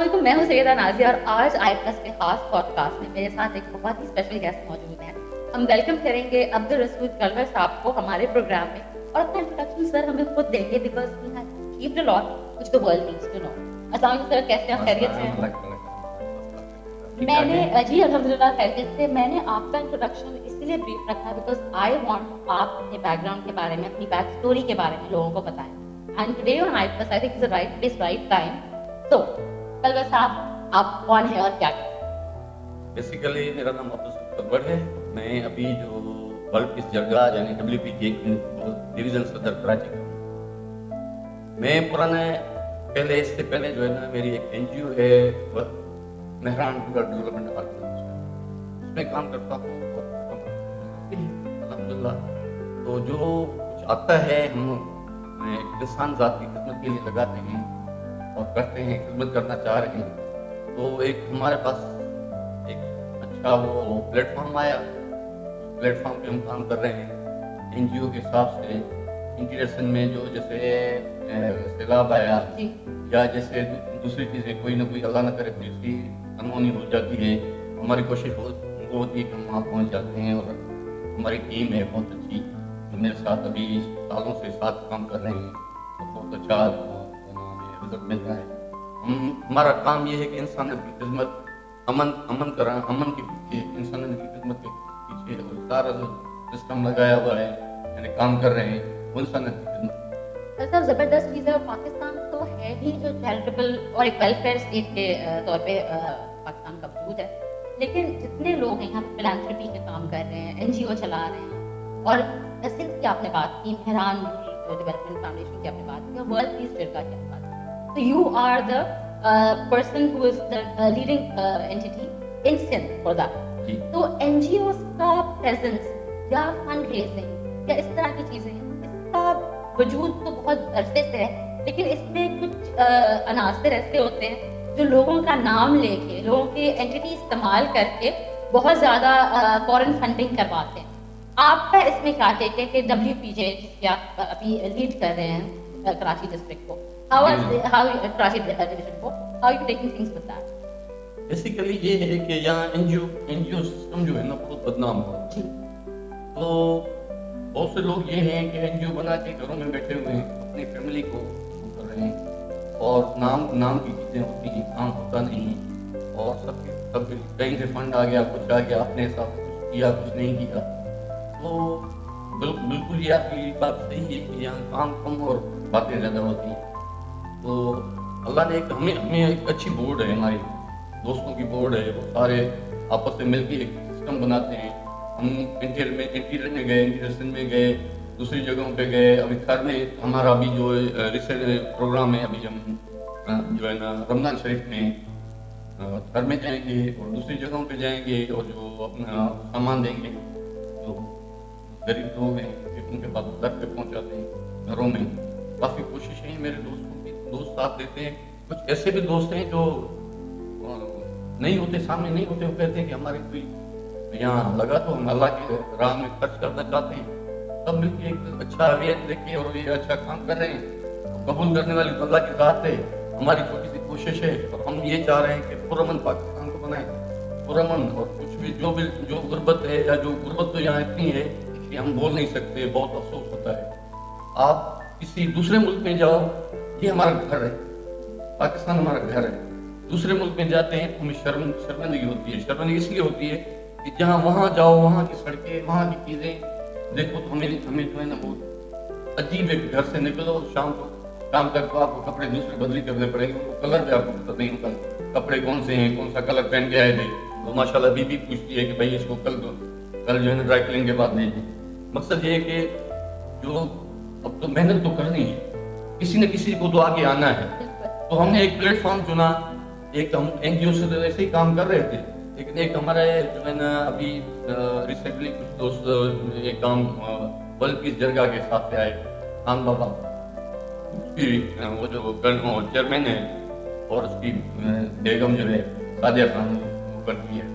علیکم، میں ہوں سیدہ نازیہ اور آج آئی پلس کے خاص پوڈ کاسٹ میں میرے ساتھ ایک بہت ہی اسپیشل گیسٹ موجود ہیں. ہم ویلکم کریں گے عبدالرسول کلور صاحب کو ہمارے پروگرام میں اور اپنا انٹروڈکشن سر ہمیں خود دیں گے because he has achieved a lot which the world needs to know. السلام علیکم سر، کیسے ہیں؟ خیریت سے ہیں؟ میں نے جی الحمدللہ خیریت سے. میں نے آپ کا انٹروڈکشن اس لیے بریف رکھا بیکاز آئی وانٹ آپ اپنے بیک گراؤنڈ کے بارے میں، اپنی بیک اسٹوری کے بارے میں لوگوں کو بتائیں. And today on I plus I think is right place right time. تو کلور صاحب آپ کون ہیں اور کیا کرتے ہیں؟ بیسیکلی میرا نام عبدالرسول کلور ہے. میں ابھی جو ورلڈ پیس جرگہ یعنی WPJ ڈویژن صدر کراچی کا ہوں. میں پرانے پہلے اس سے پہلے جو ہے نا میری ایک NGO ہے مہران رورل ڈیولپمنٹ آرگنائزیشن، اس میں کام کرتا ہوں الحمدللہ. تو جو کچھ آتا ہے ہم انسان ذات کی خدمت کے لیے لگاتے ہیں اور کرتے ہیں، خدمت کرنا چاہ رہے ہیں. تو ایک ہمارے پاس ایک اچھا وہ پلیٹ فارم آیا. پلیٹ فارم پہ ہم کام کر رہے ہیں NGO کے حساب سے. انٹیگریشن میں جو جیسے سیلاب آیا یا جیسے دوسری چیزیں کوئی نہ کوئی اللہ نہ کرے کوئی سی انہونی ہو جاتی ہے، ہماری کوشش ہوتی ہے کہ ہم وہاں پہنچ جاتے ہیں. اور ہماری ٹیم ہے بہت اچھی جو میرے ساتھ ابھی سالوں سے ساتھ کام کر رہے ہیں، بہت اچھا رزلٹ ملتا ہے. ہمارا کام یہ ہے کہ انسانیت کی خدمت، امن کی انسانیت کی خدمت کے پیچھے سارا جو سسٹم لگایا ہوا ہے یعنی کام کر رہے ہیں وہ انسانیت کی خدمت. سر زبردست چیز ہے اور پاکستان تو ہے ہی جو چیریٹیبل اور ایک ویلفیئر اسٹیٹ کے طور پہ پاکستان کا وجود ہے. لیکن جتنے لوگ ہیں یہاں فلانتھرپی کے کام کر رہے ہیں، NGO چلا رہے ہیں، اور سندھ کی آپ نے بات کی، مہران ڈیولپمنٹ فاؤنڈیشن کی آپ نے بات کی، اور ورلڈ پیس جرگہ کی آپ نے بات کی. تو you are the person who is the leading entity in Sindh for that. تو NGOs کا presence یا فنڈ ریزنگ یا اس طرح کی چیزیں، اس کا وجود تو بہت عرصے سے ہے، لیکن اس میں کچھ عناصر ایسے ہوتے ہیں جو لوگوں کا نام لے کے، لوگوں کے اینٹی استعمال کر کے بہت زیادہ فورن فنڈنگ کرواتے ہیں. آپ کا اس میں کیا ٹیک ہے کہ WPJ جس کی آپ ابھی لیڈ کر رہے ہیں کراچی ڈسٹرکٹ کو، کراچی ڈویژن کو، how are you taking things with that? Basically یہ ہے کہ یہاں NGO سسٹم جو ہے نا بہت بدنام ہوا. تو بہت سے لوگ یہ ہیں کہ NGO بنا کے گھروں میں بیٹھے ہوئے ہیں، اپنی فیملی کو کر رہے ہیں اور نام کی چیزیں ہوتی ہیں، کام ہوتا نہیں ہے. اور سب کہیں سے فنڈ آ گیا، کچھ آ گیا، اپنے حساب سے کچھ کیا، کچھ نہیں کیا. تو بالکل یہ آپ کی بات صحیح ہے کہ یہاں کام کم اور باتیں زیادہ ہوتی ہیں. تو اللہ نے ہمیں ایک اچھی بورڈ ہے، ہماری دوستوں کی بورڈ ہے، وہ سارے آپس میں مل کے ایک سسٹم بناتے ہیں. ہم انٹیریئر میں گئے، انٹیریئر میں گئے، دوسری جگہوں پہ گئے. ابھی گھر میں ہمارا ابھی جو ریسنٹ پروگرام ہے، ابھی ہم جو ہے نا رمضان شریف میں گھر میں جائیں گے اور دوسری جگہوں پہ جائیں گے اور جو اپنا سامان دیں گے جو غریب لوگ ہیں ان کے پاس گھر پہ پہنچاتے ہیں گھروں میں. کافی کوششیں ہیں میرے دوستوں کی، دوست ساتھ دیتے ہیں. کچھ ایسے بھی دوست ہیں جو نہیں ہوتے، سامنے نہیں ہوتے، وہ کہتے ہیں کہ ہمارے کوئی یہاں لگا تو ہم اللہ کی راہ میں خرچ کرنا چاہتے ہیں. سب مل کے ایک اچھا ویٹ لے کے اور یہ اچھا کام کر رہے ہیں. قبول کرنے والی تو اللہ کی ذات ہے. ہماری چھوٹی سی کوشش ہے اور ہم یہ چاہ رہے ہیں کہ پرامن پاکستان کو بنائیں، پرامن. اور کچھ بھی جو غربت ہے یا جو غربت تو یہاں اتنی ہے کہ ہم بول نہیں سکتے، بہت افسوس ہوتا ہے. آپ کسی دوسرے ملک میں جاؤ، یہ ہمارا گھر ہے، پاکستان ہمارا گھر ہے. دوسرے ملک میں جاتے ہیں ہمیں شرمندگی ہوتی ہے. شرمندگی اس لیے ہوتی ہے کہ جہاں وہاں جاؤ، وہاں کی سڑکیں، وہاں کی چیزیں دیکھو تو ہمیں جو ہے نا بہت عجیب ہے. گھر سے نکلو شام تک تو آپ کو کپڑے دوسرے بدلی کرنے پڑیں گے. وہ کلر بھی آپ کو پتہ نہیں ہوتا کپڑے کون سے ہیں، کون سا کلر پہن کے آئے تھے. تو ماشاء اللہ بیوی پوچھتی ہے کہ بھائی اس کو کل جو ہے نا ڈرائی کلنگ کے بعد دیں. مقصد یہ ہے کہ جو اب تو محنت تو کرنی ہے، کسی نہ کسی کو تو آگے آنا ہے. تو ہم نے ایک پلیٹ فارم چنا. ایک ہم NGO سے تو ایسے ہی کام کر رہے تھے، لیکن ایک ہمارے جو ہے نا ابھی ریسنٹلی کچھ دوست ایک کام ورلڈ پیس جرگہ کے ساتھ سے آئے. خان بابا وہ جو چیئرمین ہے اور اس کی بیگم جو ہے سعدیہ خان وہ کرتی ہے.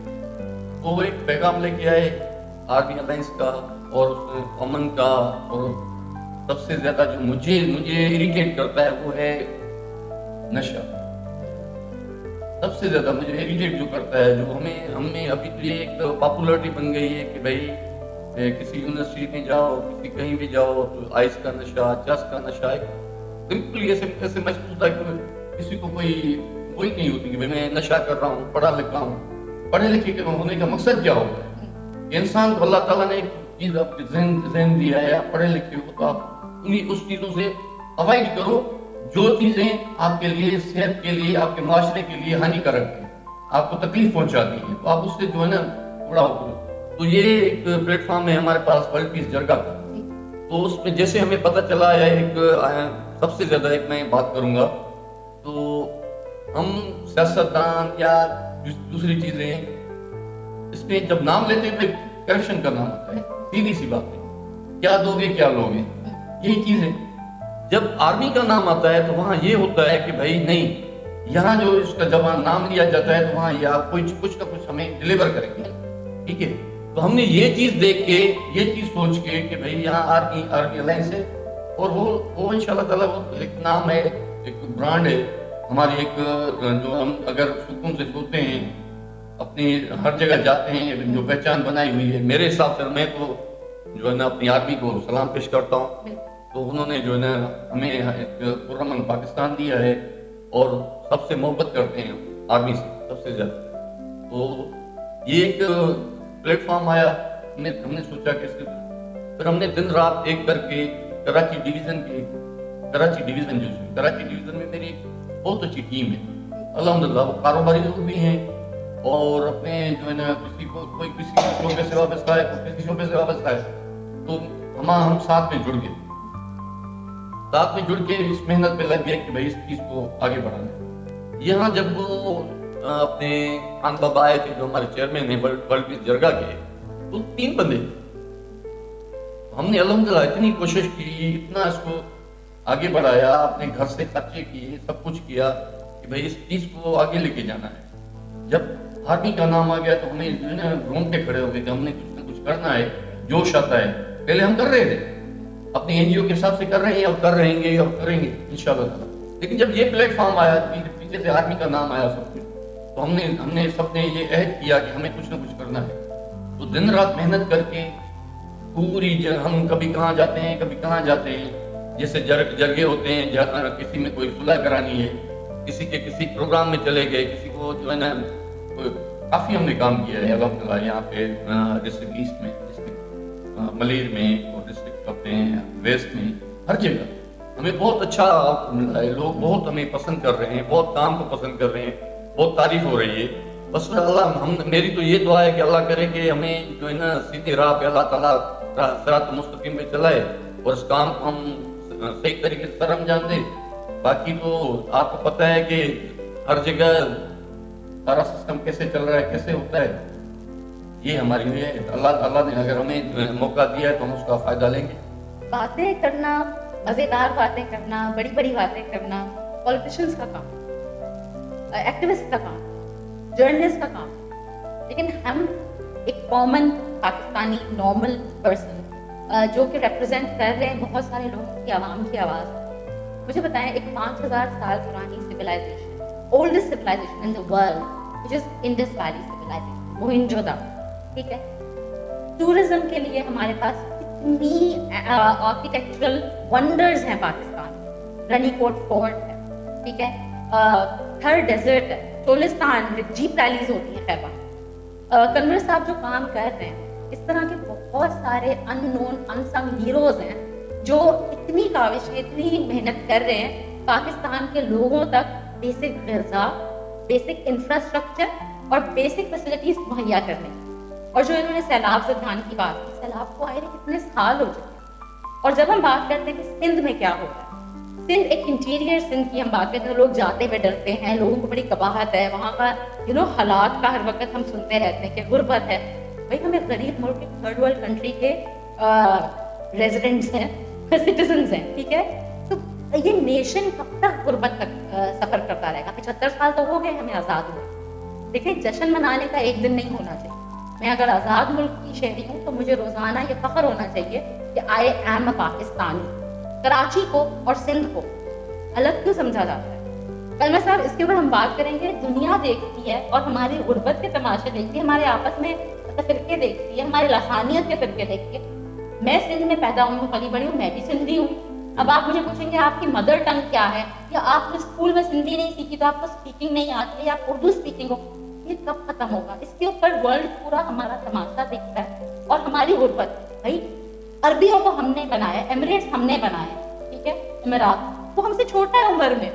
تو وہ ایک پیغام لے کے آئے آرمی الائنس کا اور امن کا. اور سب سے زیادہ جو مجھے اریٹیٹ کرتا ہے وہ ہے نشہ. سب سے زیادہ مجھے اریٹیٹ جو کرتا ہے، جو ہمیں ابھی تو یہ ایک پاپولرٹی بن گئی ہے کہ بھائی کسی یونیورسٹی میں جاؤ، کسی کہیں بھی جاؤ تو آئس کا نشہ، چرس کا نشہ، ایک بالکل ایسے محسوس ہوتا ہے کہ کسی کو کوئی وہی نہیں ہوتی کہ بھائی میں نشہ کر رہا ہوں، پڑھا لکھا ہوں، پڑھے لکھے کے ہونے کا مقصد کیا ہوتا ہے؟ انسان کو اللہ تعالیٰ نے ایک چیز آپ کے ذہن دیا ہے، آپ پڑھے لکھے ہو تو آپ اس چیزوں سے اوائڈ کرو جو چیزیں آپ کے لیے، صحت کے لیے، آپ کے معاشرے کے لیے ہانی کارک ہیں، آپ کو تکلیف پہنچاتی ہیں، تو آپ اس سے جو ہے نا تھوڑا کرو۔ تو یہ ایک پلیٹ فارم ہے ہمارے پاس ورلڈ پیس جرگہ کا، تو اس میں جیسے ہمیں پتہ چلا ہے، ایک سب سے زیادہ ایک میں بات کروں گا تو ہم سیاستدان یا دوسری چیزیں اس میں جب نام لیتے ہیں تو کرپشن کا نام ہوتا ہے، سیدھی سی بات ہے، کیا دو گے کیا لوگے، یہی چیز ہے۔ جب آرمی کا نام آتا ہے تو وہاں یہ ہوتا ہے کہ بھائی نہیں، یہاں جو اس کا جب نام لیا جاتا ہے تو وہاں یہ آپ کچھ نہ کچھ ہمیں ڈلیور کریں گے، ٹھیک ہے۔ تو ہم نے یہ چیز دیکھ کے، یہ چیز سوچ کے کہ بھائی یہاں آرمی الائنس ہے، اور وہ انشاءاللہ تعالیٰ وہ ایک نام ہے، ایک برانڈ ہے ہماری، ایک جو ہم اگر سکون سے سوچتے ہیں، اپنی ہر جگہ جاتے ہیں، جو پہچان بنائی ہوئی ہے، میرے حساب سے میں تو جو ہے نا اپنی آرمی کو سلام پیش کرتا ہوں، تو انہوں نے جو ہے نا ہمیں ایک پرامن پاکستان دیا ہے، اور سب سے محبت کرتے ہیں آرمی سے سب سے زیادہ۔ تو یہ ایک پلیٹ فارم آیا، ہم نے سوچا کہ پھر ہم نے دن رات ایک کر کے کراچی ڈویژن میں میری ایک بہت اچھی ٹیم ہے الحمدللہ، وہ کاروباری لوگ بھی ہیں، اور اپنے جو ہے نا کوئی کسی شعبے سے وابستہ ہے، کوئی کسی شعبے سے وابستہ ہے، تو ہم ساتھ میں جڑ کے اس محنت پہ لگ گئے کہ بھائی اس چیز کو آگے بڑھانا ہے۔ یہاں جب وہ اپنے خان بابا آئے تھے جو ہمارے چیئرمین ہیں ورلڈ پیس جرگہ کے، تو 3 بندے ہم نے الحمدللہ اتنی کوشش کی، اتنا اس کو آگے بڑھایا، اپنے گھر سے خرچے کیے، سب کچھ کیا کہ بھائی اس چیز کو آگے لے کے جانا ہے۔ جب آرمی کا نام آ گیا تو ہمیں جو ہے نا رونگٹے کھڑے ہو گئے کہ ہم نے کچھ نہ کچھ کرنا ہے، جوش آتا ہے۔ پہلے ہم کر رہے تھے اپنی این جی او کے حساب سے کر رہے ہیں، اور کر رہیں گے انشاءاللہ، لیکن جب یہ پلیٹ فارم آیا، پیچھے سے آرمی کا نام آیا سب کچھ، تو ہم نے سب نے یہ عہد کیا کہ ہمیں کچھ نہ کچھ کرنا ہے۔ تو دن رات محنت کر کے پوری ہم کبھی کہاں جاتے ہیں، جیسے جرگے ہوتے ہیں، کسی میں کوئی صلح کرانی ہے، کسی پروگرام میں چلے گئے، کسی کو جو ہے نا کافی ہم نے کام کیا ہے الحمدللہ، یہاں پہ ڈسٹرکٹ ایسٹ میں، ڈسٹرکٹ ملیر میں، اور ڈسٹرکٹ اپنے ویسٹ میں، ہر جگہ ہمیں بہت اچھا ملا ہے، لوگ بہت ہمیں پسند کر رہے ہیں، بہت کام کو پسند کر رہے ہیں، بہت تعریف ہو رہی ہے۔ بس میری تو یہ دعا ہے کہ اللہ کرے کہ ہمیں جو ہے نا سیدھی راہ پہ اللہ تعالیٰ صراط مستقیم پہ چلائے، اور اس کام کو ہم صحیح طریقے سے سر انجام دیں۔ باقی تو آپ کو پتہ ہے کہ ہر جگہ سارا سسٹم کیسے چل رہا ہے، کیسے ہوتا ہے، یہ ہماری ہے۔ اللہ نے اگر ہمیں موقع دیا ہے تو ہم اس کا فائدہ لیں گے۔ باتیں کرنا، مزیدار باتیں کرنا، بڑی بڑی باتیں کرنا پولیٹیشنز کا کام، ایکٹیوسٹ کا کام، جرنلسٹ کا کام، لیکن ہم ایک کامن پاکستانی نارمل پرسن جو کہ ریپرزینٹ کر رہے ہیں بہت سارے لوگوں کی، عوام کی آواز۔ مجھے بتائیں، ایک 5000 سال پرانی civilisation, oldest civilisation in the world, which is Indus valley civilisation, Mohenjo Daro, ٹھیک ہے، ٹورزم کے لیے ہمارے پاس اتنی آرکیٹیکچرل ونڈرز ہیں پاکستان، رنی کوٹ فورٹ ہے، ٹھیک ہے، تھر ڈیزرٹ ہے، چولستان، جیپ ریلیز ہوتی ہیں خیبر۔ کنور صاحب جو کام کر رہے ہیں، اس طرح کے بہت سارے ان نون انسنگ ہیروز ہیں جو اتنی کاوشیں، اتنی محنت کر رہے ہیں پاکستان کے لوگوں تک بیسک غذا، بیسک انفراسٹرکچر اور بیسک فیسلٹیز مہیا کرنے کی۔ اور جو انہوں نے سیلاب سے دھیان کی بات کی، سیلاب کو آئے کتنے سال ہو چکے ہیں، اور جب ہم بات کرتے ہیں کہ سندھ میں کیا ہو رہا ہے، سندھ ایک انٹیریئر سندھ کی ہم بات کرتے ہیں، لوگ جاتے ہوئے ڈرتے ہیں، لوگوں کو بڑی قباحت ہے وہاں کا، حالات کا ہر وقت ہم سنتے رہتے ہیں کہ غربت ہے۔ بھائی ہم ایک غریب ملک، تھرڈ ورلڈ کنٹری کے ریزیڈنٹس ہیں، سٹیزنز ہیں، ٹھیک ہے، تو یہ نیشن کب تک غربت تک سفر کرتا رہے گا؟ 75 سال تو ہو گئے ہمیں آزاد ہوئے۔ دیکھیں، جشن منانے کا ایک دن نہیں ہونا چاہیے۔ میں اگر آزاد ملک کی شہری ہوں تو مجھے روزانہ یہ فخر ہونا چاہیے کہ آئی ایم اے پاکستانی۔ کراچی کو اور سندھ کو الگ کیوں سمجھا جاتا ہے؟ کلمہ صاحب اس کے اوپر ہم بات کریں گے. دنیا دیکھتی ہے اور ہماری غربت کے تماشے دیکھتی ہے, ہمارے آپس میں فرقے دیکھتی ہے, ہماری لسانیت کے فرقے دیکھتی ہے. میں سندھ میں پیدا ہوئی ہوں, پلی بڑی ہوں, میں بھی سندھی ہوں. اب آپ مجھے پوچھیں گے آپ کی مدر ٹنگ کیا ہے, یا آپ نے اسکول میں سندھی نہیں سیکھی تو آپ کو اسپیکنگ نہیں آتی ہے, یا آپ اردو اسپیکنگ ہو, یہ کب ختم ہوگا؟ اس کے اوپر ورلڈ پورا ہمارا تماشا دیکھتا ہے. اور ہماری غربت, بھائی عربیوں کو ہم نے بنایا, ایمریٹس ہم نے بنایا, ٹھیک ہے, امارات وہ ہم سے چھوٹا ہے عمر میں,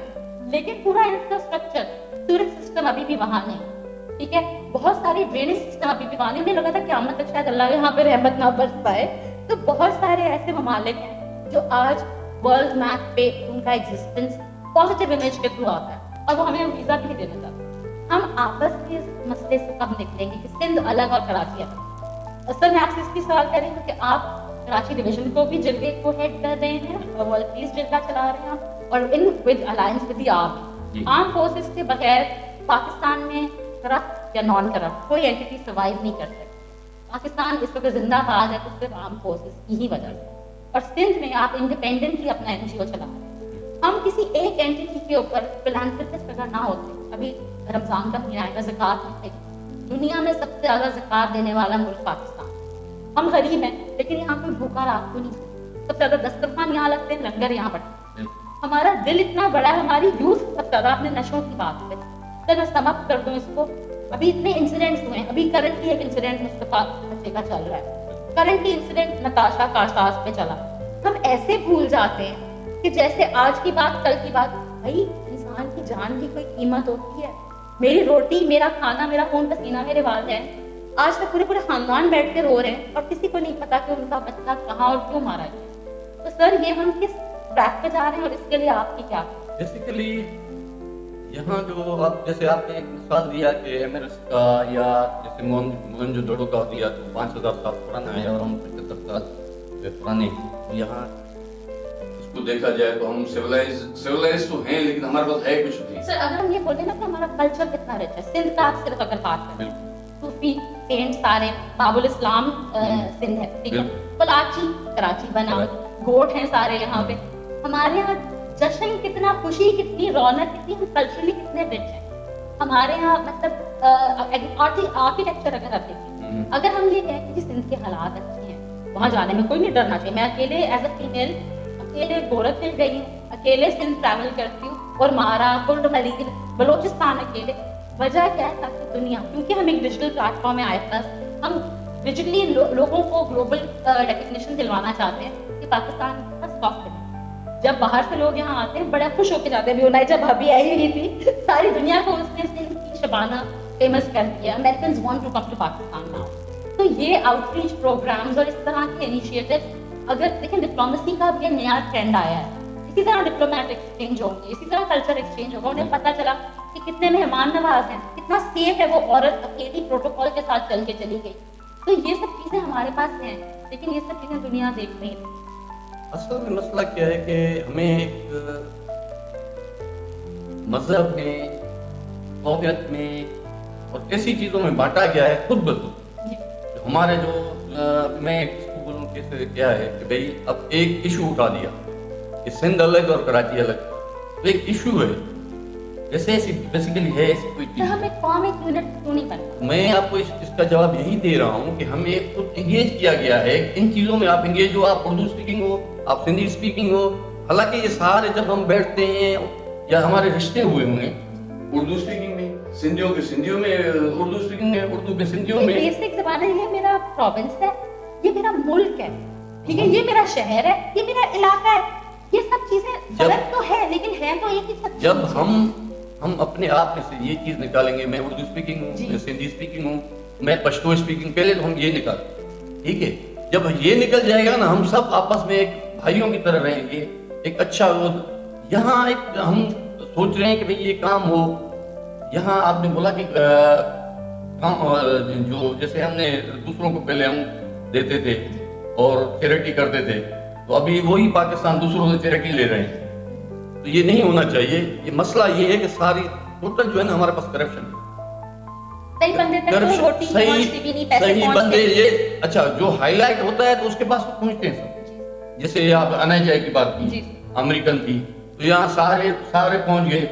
لیکن پورا انفراسٹرکچر, سیوریج سسٹم ابھی بھی وہاں نہیں, ٹھیک ہے, بہت ساری ڈرینیج سسٹم ابھی بھی وہاں نہیں. انہیں لگا تھا قیامت تک شاید اللہ یہاں پہ رحمت نہ برس پائے. تو بہت سارے ایسے ممالک ہیں جو آج ورلڈ میپ پہ ان کا ایگزسٹنس پازیٹیو امیج کے تھرو آتا ہے, اور وہ ہمیں ویزا بھی دینا چاہتے ہیں. ہم آپس کے اس مسئلے سے کب نکلیں گے کہ سندھ الگ اور کراچی الگ؟ اصل میں آپ سے اس کی سوال کریں گے کہ آپ کراچی ڈویژن کو بھی جرگے کو ہیڈ کر رہے ہیں, ورلڈ پیس جرگہ چلا رہے ہیں, اور in with alliance with the army. Arm forces کے بغیر پاکستان میں کرپٹ یا نان کرپٹ کوئی اینٹی سروائیو نہیں کر سکتی. پاکستان اس وقت زندہ باد ہے تو صرف آرم فورسز کی ہی وجہ سے. اور سندھ میں آپ انڈیپینڈنٹلی اپنا این جی او چلا رہے ہیں. ہم کسی ایک اینٹی کے اوپر فلانتھرپسٹ اگر نہ ہوتے, ابھی رمضان کا مہینہ آئے گا, زکوٰۃ ہے, دنیا میں سب سے زیادہ زکوٰۃ دینے والا ملک پاکستان. ہم غریب ہیں لیکن یہاں پہ بھوکا رات کو نہیں, سب سے زیادہ دسترخوان یہاں لگتے ہیں, لنگر یہاں پڑتے ہیں. ہمارا دل اتنا بڑا ہے, ہماری یوتھ سب سے زیادہ. آپ نے نشوں کی بات ہے, تو میں سمپ کر دوں اس کو. ابھی اتنے انسیڈنٹس ہوئے ہیں, ابھی کرنٹلی ایک انسیڈنٹ مصطفیٰ بچے کا چل رہا ہے, کرنٹلی انسیڈنٹ نتاشا کارساز پہ چلا. ہم ایسے بھول جاتے ہیں کہ جیسے آج کی بات کل کی بات. بھائی انسان کی جان کی کوئی قیمت ہوتی ہے؟ میری روٹی, میرا کھانا, میرا خون پسینہ, میرے والدین آج تک پورے خاندان بیٹھ کے رو رہے ہیں اور کسی کو نہیں پتا کہ ان کا بچہ کہاں اور کیوں مارا گیا. تو سر یہ ہم کس ٹریک پہ جا رہے ہیں, اور اس کے لیے آپ کی کیا؟ بیسیکلی یہاں جو آپ جیسے آپ نے ایک مثال دیا کہ ایمریٹس کا یا جیسے موہنجودڑو کا دیا تو 5000 سال پرانا ہے اور ہم 75 سال پرانے. یہاں اس کو دیکھا جائے تو ہم سیولائز تو ہیں لیکن ہمارے پاس ہے کچھ نہیں. سر اگر ہم یہ بولیں نا کہ ہمارا کلچر کتنا رچ ہے, سندھ کا صرف اگر بات کریں, صوفی پینٹ سارے, باب الاسلام سندھ ہے, ٹھیک ہے, کراچی بنا, گوٹ ہیں سارے یہاں پہ. ہمارے یہاں جشن کتنا, خوشی کتنی, رونق کتنی, ہم کلچرلی کتنے رچ ہیں. ہمارے یہاں مطلب آرکیٹیکچر اگر آپ دیکھیں, اگر ہم یہ کہیں کہ سندھ کے حالات اچھے ہیں, وہاں جانے میں کوئی نہیں ڈرنا چاہیے. میں اکیلے ایز اے فیمیل اکیلے گورکھپور گئی ہوں, اکیلے سندھ ٹریول کرتی ہوں, اور مارا, کنڈ ملیل, بلوچستان اکیلے. وجہ کیا ہے؟ تاکہ دنیا, کیونکہ ہم ایک ڈیجیٹل پلیٹ فارم میں آئے, پلس ہم ڈیجیٹلی لوگوں کو گلوبل ریکگنیشن دلوانا چاہتے ہیں کہ پاکستان کا سافٹ ہے. جب باہر سے لوگ یہاں آتے ہیں بڑا خوش ہو کے جاتے ہیں. جب بھابھی آئی ہوئی تھی ساری دنیا کو اس نے سندھ کی شبانہ فیمس کر دیا. Americans want to come to Pakistan now. تو یہ آؤٹ ریچ پروگرامز اور اس طرح کے انیشیٹو, اگر دیکھیں ڈپلومیسی کا بھی نیا ٹرینڈ آیا ہے, اسی طرح ڈپلومیٹ ایکسچینج ہوگی, اسی طرح کلچر ایکسچینج ہوگا. انہیں پتہ چلا کہ کتنے مہمان نواز ہیں, کتنا سیف ہے وہ عورت اکیلی پروٹوکول کے ساتھ چل کے چلی گئی. تو یہ سب چیزیں ہمارے پاس ہیں, لیکن یہ سب چیزیں دنیا دیکھ رہی ہے. اصل میں مسئلہ کیا ہے کہ ہمیں ایک مذہب میں, قومیت میں اور ایسی چیزوں میں بانٹا گیا ہے خود بخود. ہمارے جو میں اس کو بولوں کیسے کیا ہے کہ بھئی اب ایک ایشو اٹھا دیا کہ سندھ الگ اور کراچی الگ, تو ایک ایشو ہے جیسے ایسی بیسیکلی ہے ایسی کوئی چیز. ہم ایک قوم, ایک یونٹ کیوں نہیں بنتے؟ میں آپ کو اس کا جواب یہی دے رہا ہوں کہ ہمیں خود انگیج کیا گیا ہے ان چیزوں میں. آپ انگیج ہو, آپ اردو اسپیکنگ ہو, آپ سندھی اسپیکنگ ہو, حالانکہ یہ سارے جب ہم بیٹھتے ہیں یا ہمارے رشتے ہوئے ہوں گے اردو اسپیکنگ میں, سندھیوں کے سندھیوں میں اردو اسپیکنگ میں, اردو کے سندھیوں میں. بیسک زبان ہے, یہ میرا پروونس ہے, یہ میرا ملک ہے, ٹھیک ہے, یہ میرا شہر ہے, یہ میرا علاقہ ہے. یہ سب چیزیں فرق تو ہے لیکن ہے تو ایک ہی سب. جب ہم اپنے آپ میں سے یہ چیز نکالیں گے, میں اردو اسپیکنگ ہوں, میں سندھی اسپیکنگ ہوں, میں پشتو اسپیکنگ, پہلے تو ہم یہ نکالیں, ٹھیک ہے. جب یہ نکل جائے گا نا, ہم سب آپس میں ایک بھائیوں کی طرح رہیں گے, ایک اچھا یہاں ایک ہم سوچ رہے ہیں کہ بھئی یہ کام ہو. یہاں آپ نے بولا کہ جو جیسے ہم نے دوسروں کو پہلے ہم دیتے تھے اور چیریٹی کرتے تھے, تو ابھی وہی پاکستان دوسروں سے چیریٹی لے رہے ہیں. تو یہ نہیں ہونا چاہیے. یہ مسئلہ یہ ہے کہ ساری ٹوٹل جو ہے نا ہمارے پاس کرپشن ہے. صحیح بندے یہ اچھا جو ہائی لائٹ ہوتا ہے تو اس کے پاس پہنچتے ہیں سب. جیسے آپ اناجائے کی بات کی, امریکن تھی, تو یہاں سارے پہنچ گئے,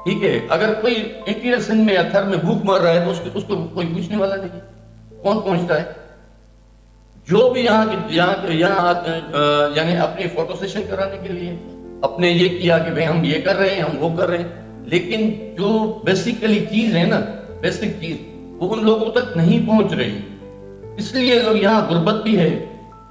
ٹھیک ہے, اگر کوئی انٹیریئر سندھ میں یا تھر میں بھوک مر رہا ہے تو اس کو کوئی پوچھنے والا نہیں, کون پہنچتا ہے؟ جو بھی یہاں یعنی اپنی فوٹو سیشن کرانے کے لیے اپنے یہ کیا کہ بھئی ہم یہ کر رہے ہیں, ہم وہ کر رہے ہیں, لیکن جو بیسیکلی چیز ہے نا, بیسک چیز وہ ان لوگوں تک نہیں پہنچ رہی. اس لیے یہاں غربت بھی ہے,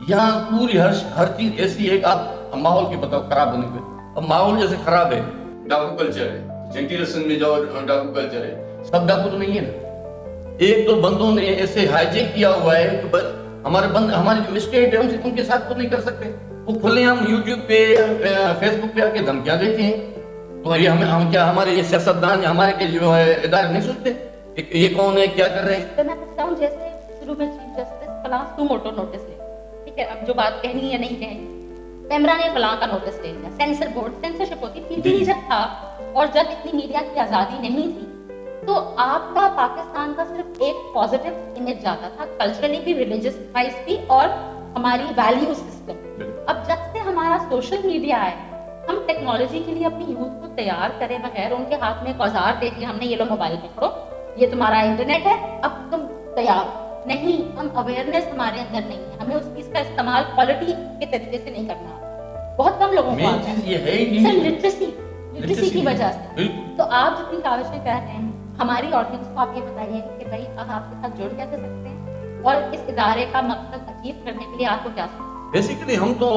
یہاں پوری ہر چیز ایسی ہے کہ آپ ماحول کی بتاؤ خراب ہونے پہ, اب ماحول جیسے خراب ہے, ڈاکو کلچر ہے, جنٹیلسن میں جاؤ ڈاکو کلچر ہے, سب ڈاکو تو نہیں ہے نا, ایک دو بندوں نے ایسے ہائیجیک کیا ہوا ہے کہ بس ہماری جو اسٹیٹ ہے ان کے ساتھ تو نہیں کر سکتے, وہ کھلے ہم یوٹیوب پہ فیس بک پہ آ کے دھمکیاں دیتے ہیں. تو یہ ہم کیا ہمارے یہ سیاستدان ہمارے کے جو ادارے نہیں سوچتے یہ کون ہے, کیا کر رہے ہیں؟ تو میں پوچھتا ہوں جیسے شروع میں چیف جسٹس فلاں تو موٹو نوٹس لے, ٹھیک ہے, اب جو بات کہنی ہے نہیں کہنی, پیمرا نے فلاں کا نوٹس لے لیا, سینسر بورڈ, سینسرشپ ہوتی تھی, ٹی وی جب تھا اور جب اتنی میڈیا کی آزادی نہیں تھی تو آپ کا پاکستان کا صرف ایک پازیٹیو امیج جاتا تھا, کلچرلی بھی, ریلیجس وائز بھی, اور ہماری ویلیو سسٹم. اب جب سے ہمارا سوشل میڈیا ہے, ہم ٹیکنالوجی کے لیے اپنی یوتھ کو تیار کرے بغیر ان کے ہاتھ میں ایک اوزار دے دیا ہم نے, یہ لو موبائل پکڑو, یہ تمہارا انٹرنیٹ ہے, اب تم تیار نہیں. ہم اویئرنیس ہمارے اندر نہیں ہے, ہمیں اس چیز کا استعمال کوالٹی کے طریقے سے نہیں کرنا, بہت کم لوگوں کو آتا ہے, لٹریسی کی وجہ سے. تو آپ جتنی کاوشیں کر رہے ہیں, ہماری آڈینس کو آپ یہ بتائیے کہ بھائی اب آپ کے ساتھ جڑ کیسے سکتے ہیں, اور اس ادارے کا مقصد اچیو کرنے کے لیے آپ کو کیا سکتے ہیں؟ بیسیکلی ہم تو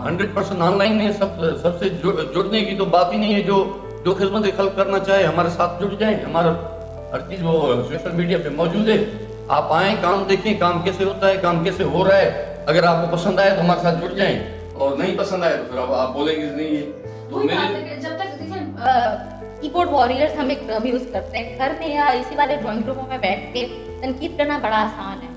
100% آن لائن ہیں, سب سے جڑنے کی تو بات ہی نہیں ہے. جو خدمت خلق کرنا چاہے ہمارے ساتھ جڑ جائیں, ہمارا ہر چیز وہ سوشل میڈیا پہ موجود ہے, آپ آئیں, کام دیکھیں, کام کیسے ہوتا ہے, کام کیسے ہو رہا ہے. اگر آپ کو پسند آئے تو ہمارے ساتھ جڑ جائیں, اور نہیں پسند آئے تو پھر آپ بولیں گے نہیں ہے. جب تک کی بورڈ واریئرز ہم ایک ٹرم یوز کرتے ہیں گھر میں یا اسی والے ڈرائنگ روموں میں بیٹھ کے تنقید کرنا بڑا آسان ہے,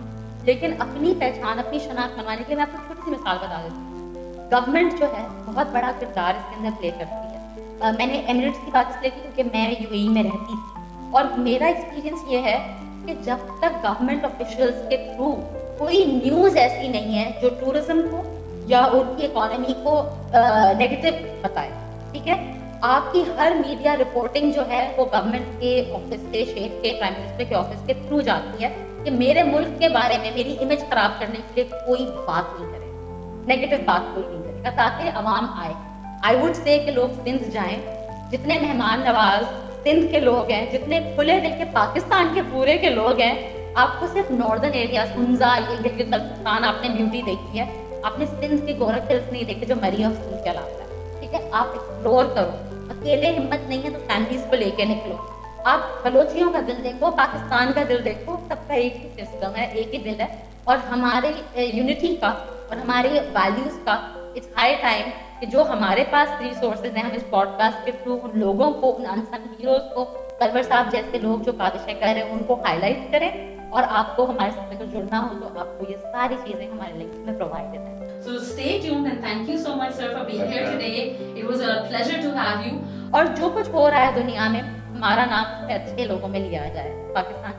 لیکن اپنی پہچان, اپنی شناخت بنوانے کے لیے میں آپ کو چھوٹی سی مثال بتا دیتی ہوں. گورنمنٹ جو ہے بہت بڑا کردار اس کے اندر پلے کرتی ہے. میں نے ایمریٹس کی بات اس لیے کی کیونکہ میں یو اے ای میں رہتی تھی, اور میرا ایکسپیرینس یہ ہے کہ جب تک گورنمنٹ آفیشلس کے تھرو کوئی نیوز ایسی نہیں ہے جو ٹورزم کو یا ان کی اکانومی کو نیگیٹو بتائے, ٹھیک ہے, آپ کی ہر میڈیا رپورٹنگ جو ہے وہ گورنمنٹ کے آفس کے, اسٹیٹ کے پرائم منسٹر کے آفس کے تھرو جاتی ہے کہ میرے ملک کے بارے میں میری امیج خراب کرنے کے لیے کوئی بات نہیں کرے, نیگیٹو بات کوئی نہیں کرے گا, تاکہ عوام آئے. آئی وڈ سے کہ لوگ سندھ جائیں, جتنے مہمان نواز سندھ کے لوگ ہیں, جتنے کھلے دل کے پاکستان کے پورے کے لوگ ہیں, آپ کو صرف ناردرن ایریا ہنزا, یہ گلگت بلتستان آپ نے بیوٹی دیکھی ہے, آپ نے سندھ کے گورکھ ہلز نہیں دیکھے جو مری آف سندھ کہلاتا ہے, ٹھیک ہے, آپ ایکسپلور کرو, اکیلے ہمت نہیں ہے تو فیملیز کو لے کے نکلو, آپ بلوچیوں کا دل دیکھو, پاکستان کا دل دیکھو, سب کا ایک ہی سسٹم ہے, ایک ہی دل ہے, اور ہمارے یونٹی کا اور ہماری ویلیوز کا اٹس ہائی ٹائم کہ جو ہمارے پاس ریسورسز ہیں ہم اس پوڈ کاسٹ کے تھرو ان لوگوں کو, ان انسنگ ہیروز کو, کلور صاحب جیسے لوگ جو کاوشیں کر رہے ہیں ان کو ہائی لائٹ کریں, اور آپ کو ہمارے ساتھ اگر جڑنا ہو تو آپ کو یہ ساری چیزیں ہمارے لنکس میں پرووائڈ ہیں. So stay tuned and thank you so much sir for being here today. It was a pleasure to have you. اور جو کچھ ہو رہا ہے دنیا میں ہمارا نام اچھے لوگوں میں لیا جائے, پاکستان